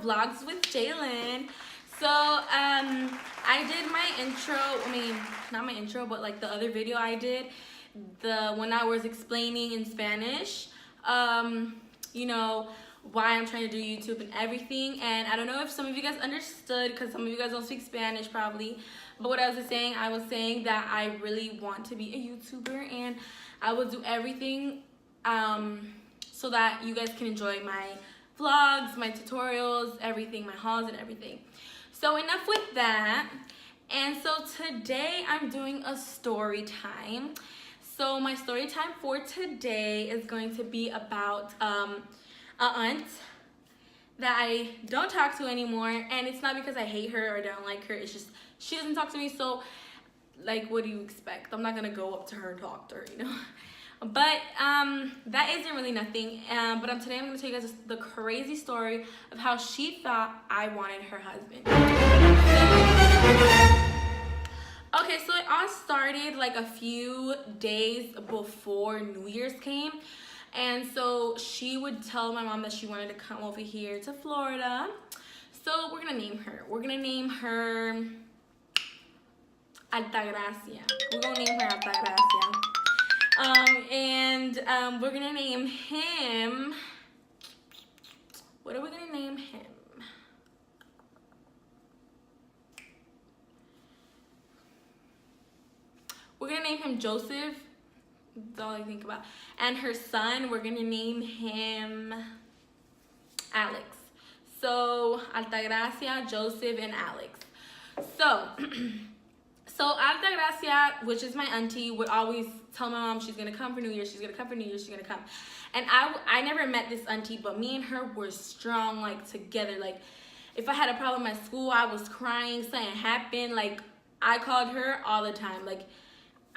Vlogs with Jalen. So I did my intro, I mean not my intro, but like the other video I did, the when I was explaining in Spanish, you know, why I'm trying to do YouTube and everything. And I don't know if some of you guys understood, because some of you guys don't speak Spanish probably, but what I was saying that I really want to be a YouTuber, and I will do everything so that you guys can enjoy my vlogs, my tutorials, everything, my hauls and everything. So enough with that. And so today I'm doing a story time. So my story time for today is going to be about an aunt that I don't talk to anymore. And it's not because I hate her or don't like her, it's just she doesn't talk to me. So like, what do you expect? I'm not gonna go up to her and talk to her, you know. But that isn't really nothing. But today I'm gonna tell you guys the crazy story of how she thought I wanted her husband. Okay, so it all started like a few days before New Year's came. And so she would tell my mom that she wanted to come over here to Florida. So we're gonna name her. We're gonna name her Altagracia. We're gonna name her Altagracia. We're gonna name him. What are we gonna name him? We're gonna name him Joseph. That's all I think about. And her son, we're gonna name him Alex. So Altagracia, Joseph, and Alex. So Altagracia, which is my auntie, would always tell my mom she's gonna come for New Year's, she's gonna come for New Year's, she's gonna come. And I never met this auntie, but me and her were strong, like together. Like if I had a problem at school, I was crying, something happened, like I called her all the time. Like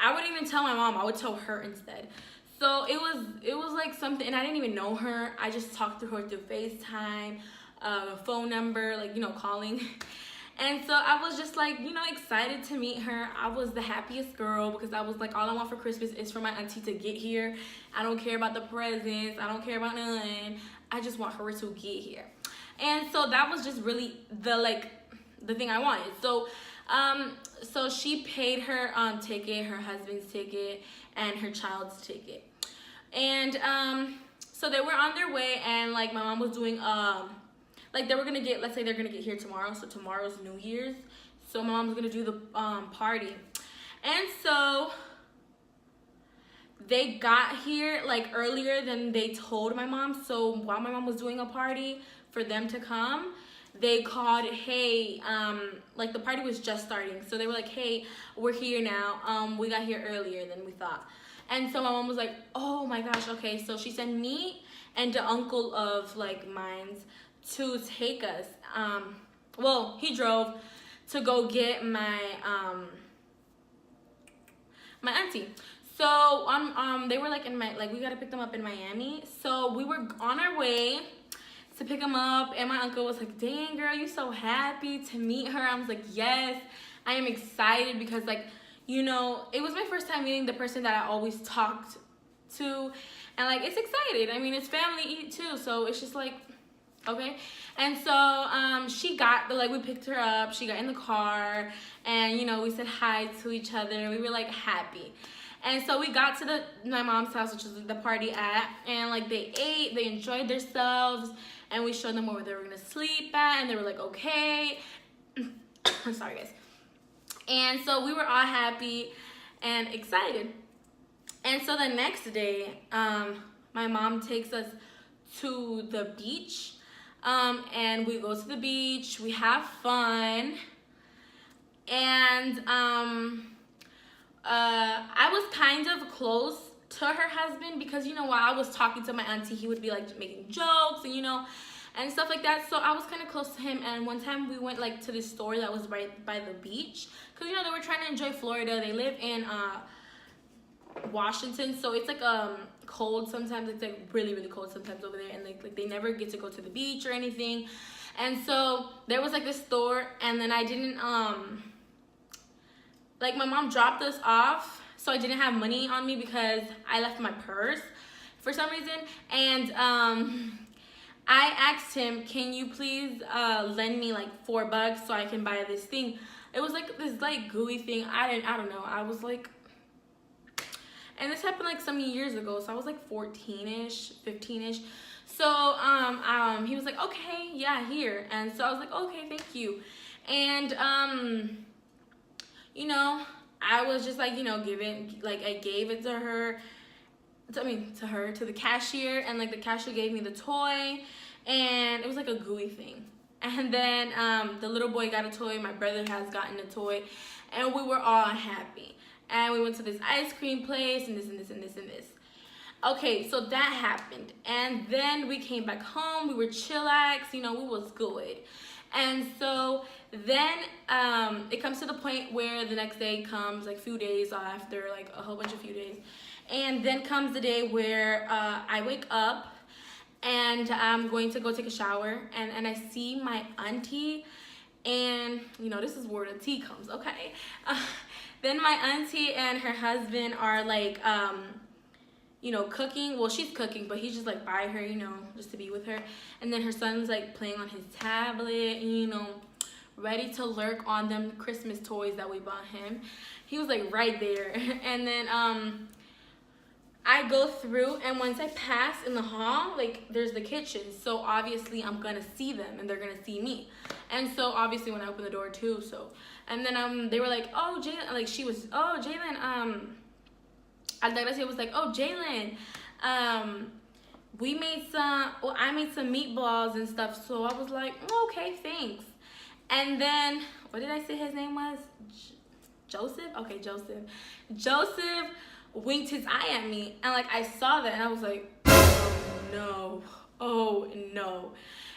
I wouldn't even tell my mom, I would tell her instead. So it was like something, and I didn't even know her. I just talked to her through FaceTime, phone number, like, you know, calling. And so I was just like, you know, excited to meet her. I was the happiest girl because I was like, all I want for Christmas is for my auntie to get here. I don't care about the presents. I don't care about none. I just want her to get here. And so that was just really the thing I wanted. So she paid her ticket, her husband's ticket, and her child's ticket. And so they were on their way, and like my mom was doing like they were gonna get, let's say they're gonna get here tomorrow, so tomorrow's New Year's, so my mom's gonna do the party. And so they got here like earlier than they told my mom. So while my mom was doing a party for them to come, they called, hey, like the party was just starting, so they were like, hey, we're here now, we got here earlier than we thought. And so my mom was like, oh my gosh, okay. So she sent me and the uncle of like mine's to take us. Well, he drove to go get my my auntie. So they were like we gotta pick them up in Miami. So we were on our way to pick them up, and my uncle was like, dang girl, you so happy to meet her. I was like, yes, I am excited because, like, you know, it was my first time meeting the person that I always talked to, and like it's excited. I mean, it's family too, so it's just like, okay. And so she got, like, we picked her up, she got in the car, and you know, we said hi to each other. We were like happy. And so we got to my mom's house, which is the party at, and like they ate, they enjoyed themselves, and we showed them where they were gonna sleep at, and they were like, okay. I'm sorry guys. And so we were all happy and excited. And so the next day, my mom takes us to the beach, and we go to the beach, we have fun, and I was kind of close to her husband because, you know, while I was talking to my auntie, he would be like making jokes and, you know, and stuff like that. So I was kind of close to him. And one time we went like to this store that was right by the beach because, you know, they were trying to enjoy Florida. They live in Washington, so it's like cold sometimes. It's like really cold sometimes over there, and like they never get to go to the beach or anything. And so there was like this store, and then I didn't like my mom dropped us off, so I didn't have money on me because I left my purse for some reason. And I asked him, can you please lend me like $4 so I can buy this thing? It was like this like gooey thing. I don't know. I was like, and this happened like some years ago, so I was like 14ish, 15ish. So he was like, okay, yeah, here. And so I was like, okay, thank you. And you know, I was just like, you know, I gave it to her, to the cashier, and like the cashier gave me the toy, and it was like a gooey thing. And then the little boy got a toy, my brother has gotten a toy, and we were all happy. And we went to this ice cream place and this and this and this and this. Okay, so that happened. And then we came back home, we were chillax, you know, we was good. And so then it comes to the point where the next day comes, like few days after, like a whole bunch of few days. And then comes the day where I wake up and I'm going to go take a shower, and I see my auntie, and you know, this is where the tea comes, okay? Then my auntie and her husband are like, you know, cooking. Well, she's cooking, but he's just like by her, you know, just to be with her. And then her son's like playing on his tablet, you know, ready to lurk on them Christmas toys that we bought him. He was like right there. And then I go through, and once I pass in the hall, like there's the kitchen, so obviously I'm gonna see them and they're gonna see me. And so obviously when I open the door too, so, and then they were like, oh Jalen, like she was, oh Jalen, Altagracia was like, oh Jalen, I made some meatballs and stuff. So I was like, okay, thanks. And then what did I say his name was? Joseph? Okay, Joseph winked his eye at me, and like I saw that, and I was like, oh no.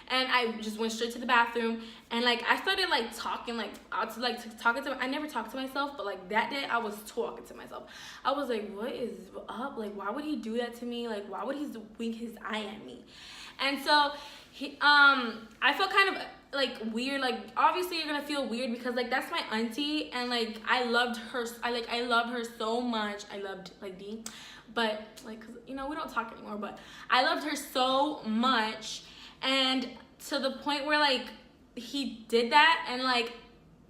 And I just went straight to the bathroom, and like I started like talking, like talking to, I never talked to myself, but like that day I was talking to myself. I was like, what is up? Like, why would he do that to me? Like, why would he wink his eye at me? And so I felt kind of like weird. Like obviously you're gonna feel weird because like that's my auntie, and like I loved her. I love her so much. I loved like Dee, but like, 'cause, you know, we don't talk anymore, but I loved her so much, and to the point where like he did that, and like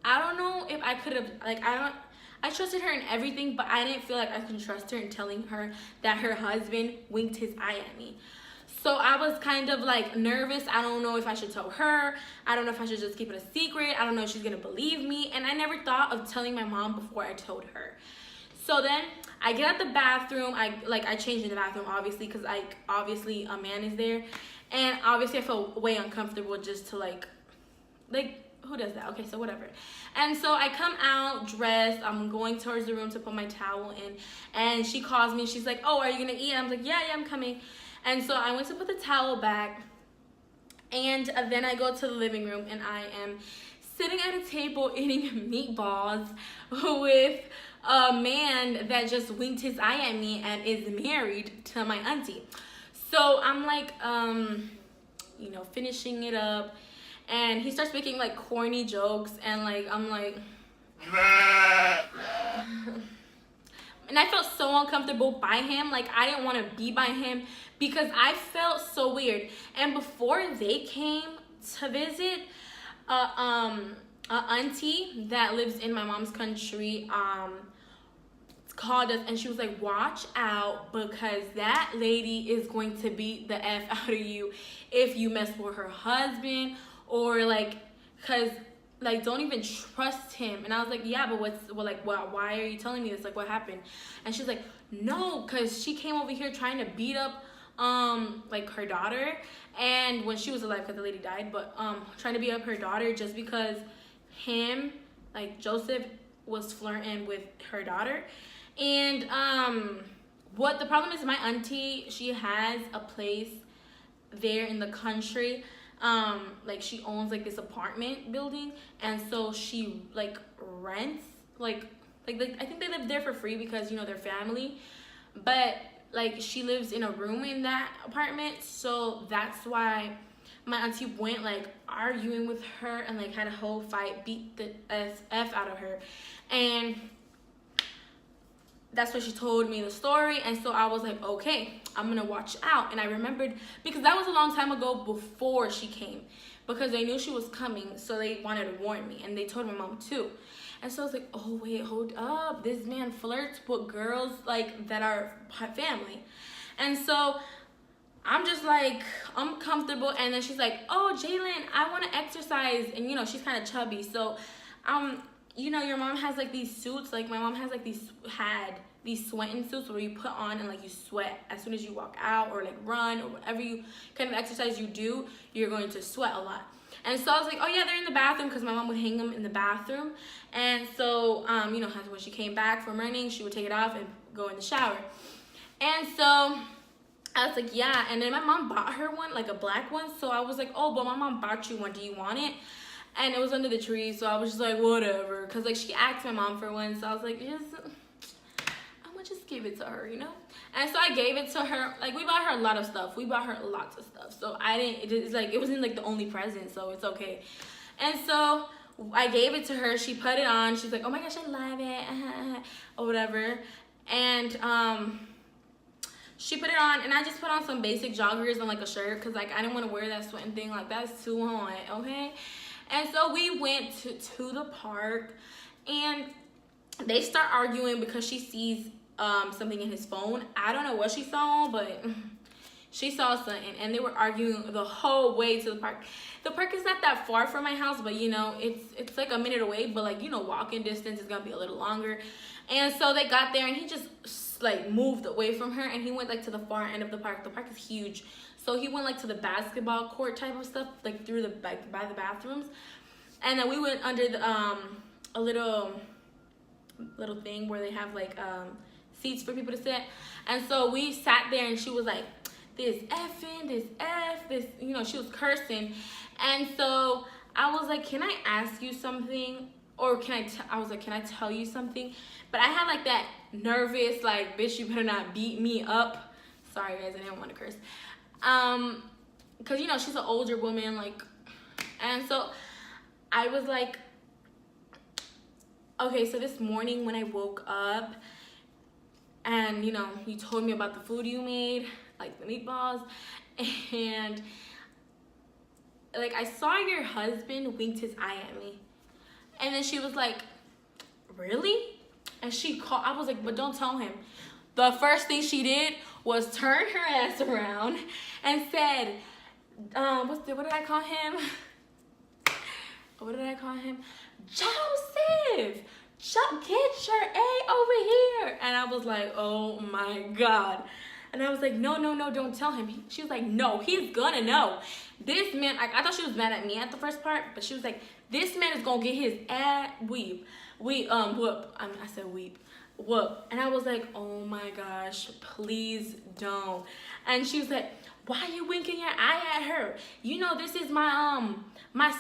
I don't know if I could have, like I trusted her in everything, but I didn't feel like I could trust her in telling her that her husband winked his eye at me. So I was kind of like nervous. I don't know if I should tell her. I don't know if I should just keep it a secret. I don't know if she's gonna believe me. And I never thought of telling my mom before I told her. So then I get out the bathroom. I changed in the bathroom, obviously, because like obviously a man is there. And obviously I felt way uncomfortable just to like who does that? Okay, so whatever. And so I come out dressed. I'm going towards the room to put my towel in. And she calls me. She's like, oh, are you gonna eat? And I'm like, yeah, I'm coming. And so I went to put the towel back, and then I go to the living room, and I am sitting at a table eating meatballs with a man that just winked his eye at me and is married to my auntie. So I'm like, you know, finishing it up, and he starts making like corny jokes, and like I'm like and I felt so uncomfortable by him. Like I didn't want to be by him because I felt so weird. And before they came to visit, a auntie that lives in my mom's country called us, and she was like, watch out, because that lady is going to beat the F out of you if you mess with her husband, or like, cause like don't even trust him. And I was like, yeah, but why are you telling me this? Like, what happened? And she's like, no, cause she came over here trying to beat up like her daughter, and when she was alive, because the lady died, but trying to beat up her daughter just because him, like Joseph, was flirting with her daughter. And what the problem is, my auntie, she has a place there in the country. Like she owns like this apartment building, and so she like rents like I think they live there for free because, you know, they're family, but like she lives in a room in that apartment. So that's why my auntie went like arguing with her and like had a whole fight, beat the F out of her. And that's what she told me the story. And so I was like, okay, I'm gonna watch out. And I remembered, because that was a long time ago before she came, because they knew she was coming, so they wanted to warn me, and they told my mom too. And so I was like, oh wait, hold up, this man flirts with girls like that are family. And so I'm just like uncomfortable. And then she's like, oh Jalen, I want to exercise. And you know, she's kind of chubby, so you know, your mom has like these suits, like my mom has like these sweating suits where you put on and like you sweat as soon as you walk out or like run or whatever you kind of exercise you do, you're going to sweat a lot. And so I was like, oh yeah, they're in the bathroom, because my mom would hang them in the bathroom. And so you know, when she came back from running, she would take it off and go in the shower. And so I was like, yeah. And then my mom bought her one, like a black one. So I was like, oh, but my mom bought you one, do you want it? And it was under the tree, so I was just like, whatever. Because like she asked my mom for one, so I was like, I'm gonna just give it to her, you know? And so I gave it to her. Like, we bought her a lot of stuff. We bought her lots of stuff. So it wasn't like the only present, so it's okay. And so I gave it to her. She put it on. She's like, oh my gosh, I love it, or whatever. And she put it on, and I just put on some basic joggers and like a shirt, because like I didn't want to wear that sweating thing. Like, that's too hot, okay? And so we went to the park, and they start arguing because she sees something in his phone. I don't know what she saw, but she saw something, and they were arguing the whole way to the park. The park is not that far from my house, but you know, it's like a minute away, but like, you know, walking distance is gonna be a little longer. And so they got there, and he just like moved away from her, and he went like to the far end of the park. The park is huge, so he went like to the basketball court type of stuff, like through the by the bathrooms. And then we went under the a little thing where they have like seats for people to sit. And so we sat there, and she was like, this effing, this F, this, you know, she was cursing. And so I was like, can I ask you something? Or I was like, can I tell you something? But I had like that nervous, like, bitch, you better not beat me up. Sorry guys, I didn't want to curse. Cause you know, she's an older woman, like, and so I was like, okay, so this morning when I woke up, and you know, you told me about the food you made, like the meatballs, and like I saw your husband winked his eye at me. And then she was like, really? And she called, I was like, but don't tell him. The first thing she did was turn her ass around and said, what did I call him? What did I call him? Joseph, get your A over here. And I was like, oh my God. And I was like, no, don't tell him. She was like, no, he's gonna know. This man, like, I thought she was mad at me at the first part, but she was like, this man is gonna get his ass whoop. I said whoop. And I was like, oh my gosh, please don't. And she was like, why are you winking your eye at her? You know, this is my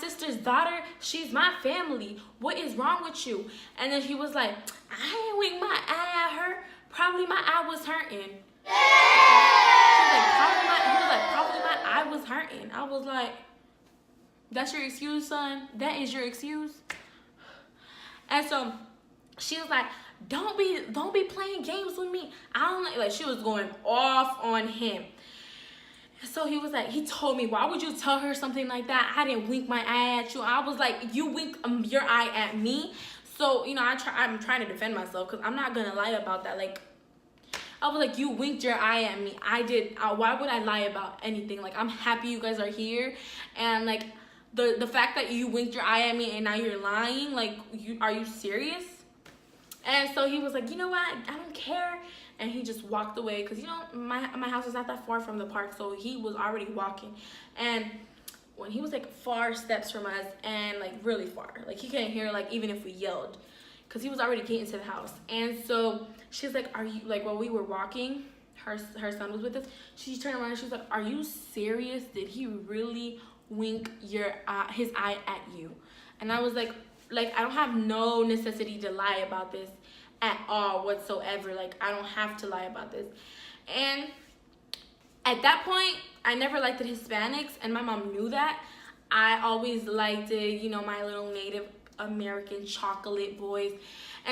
sister's daughter. She's my family. What is wrong with you? And then he was like, I ain't wink my eye at her. Probably my eye was hurting. He was like, probably my eye was hurting. I was like, that's your excuse, son? That is your excuse? And so she was like, don't be playing games with me. I don't like, she was going off on him. So he was like, he told me, why would you tell her something like that? I didn't wink my eye at you. I was like, you wink your eye at me. So, you know, I'm trying to defend myself, because I'm not gonna lie about that. Like, I was like, you winked your eye at me. I did. Why would I lie about anything? Like, I'm happy you guys are here, and like the fact that you winked your eye at me and now you're lying, like, are you serious? And so he was like, you know what, I don't care. And he just walked away, because you know, my house is not that far from the park, so he was already walking. And when he was like 4 steps from us, and like really far, like he couldn't hear, like, even if we yelled, because he was already getting to the house. And so she's like, are you, like, while we were walking, her son was with us, she turned around and she was like, are you serious? Did he really wink his eye at you? And I was like, I don't have no necessity to lie about this at all whatsoever. Like, I don't have to lie about this. And at that point, I never liked the Hispanics, and my mom knew that. I always liked it, you know, my little Native American chocolate boys. And